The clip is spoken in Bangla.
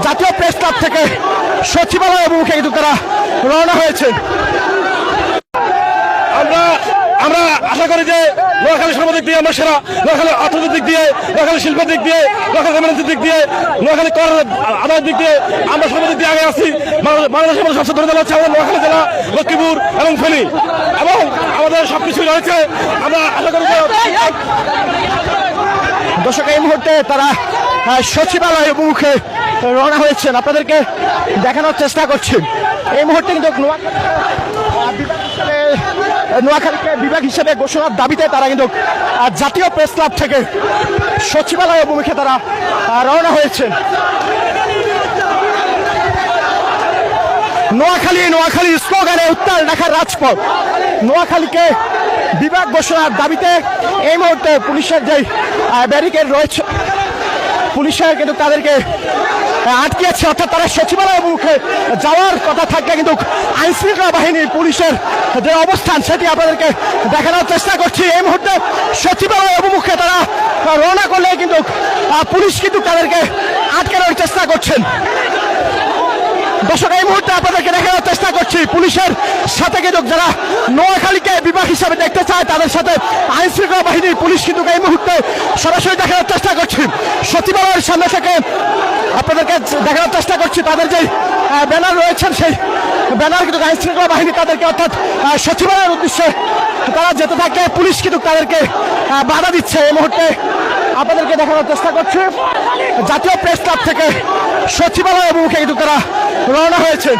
জাতীয় প্রেস ক্লাব থেকে সচিবালয় অভিমুখে কিন্তু তারা রওনা হয়েছে। আমরা আশা করি যে নোয়াখালী সাংবাদিক দিয়ে আমরা সেরা, নোয়াখালী অর্থনৈতিক দিক দিয়ে, নোয়াখালী শিল্পের দিক দিয়ে, নোয়াখালী কমিউনিটির দিক দিয়ে, নোয়াখালী কর আদায়ের দিক দিয়ে আমরা সাংবাদিক দিয়ে আগে আসছি। বাংলাদেশের মধ্যে সবচেয়ে ধরে হচ্ছে আমাদের নোয়াখালী জেলা, লক্ষ্মীপুর এবং ফেনী, এবং আমাদের সবকিছুই রয়েছে। আমরা আশা করি যে দর্শক এই মুহূর্তে তারা সচিবালয় অভিমুখে রওনা হয়েছেন। আপনাদেরকে দেখানোর চেষ্টা করছি এই মুহূর্তে কিন্তু নোয়াখালীকে বিভাগ হিসেবে ঘোষণার দাবিতে তারা কিন্তু জাতীয় প্রেস ক্লাব থেকে সচিবালয় অভিমুখে তারা রওনা হয়েছেন। নোয়াখালী স্লোগানে উত্তাল ঢাকার রাজপথ। নোয়াখালীকে বিভাগ ঘোষণার দাবিতে এই মুহূর্তে পুলিশের যে ব্যারিকেড রয়েছে, পুলিশের কিন্তু তাদেরকে আটকেছে, অর্থাৎ তারা সচিবালয় অভিমুখে যাওয়ার কথা থাকলে কিন্তু আইনশৃঙ্খলা বাহিনীর পুলিশের যে অবস্থান সেটি আপনাদেরকে দেখানোর চেষ্টা করছি। এই মুহূর্তে সচিবালয় অভিমুখে তারা রওনা করলে কিন্তু পুলিশ কিন্তু তাদেরকে আটকানোর চেষ্টা করছেন। দর্শক এই মুহূর্তে আপনাদেরকে দেখানোর চেষ্টা করছি পুলিশের সাথে কিন্তু যারা নোয়াখালীকে বিভাগ হিসাবে দেখতে চায় তাদের সাথে আইনশৃঙ্খলা বাহিনীর পুলিশ কিন্তু এই মুহূর্তে সরাসরি দেখানোর চেষ্টা করছি। সচিবালয়ের সামনে থেকে আপনাদেরকে দেখানোর চেষ্টা করছি তাদের যে ব্যানার রয়েছেন সেই ব্যানার কিন্তু আইনশৃঙ্খলা বাহিনী তাদেরকে অর্থাৎ সচিবালয়ের উদ্দেশ্যে তারা যেতে থাকে, পুলিশ কিন্তু তাদেরকে বাধা দিচ্ছে। এই মুহূর্তে আপনাদেরকে দেখানোর চেষ্টা করছি জাতীয় প্রেস ক্লাব থেকে সচিবালয় অভিমুখে কিন্তু তারা রওনা হয়েছে।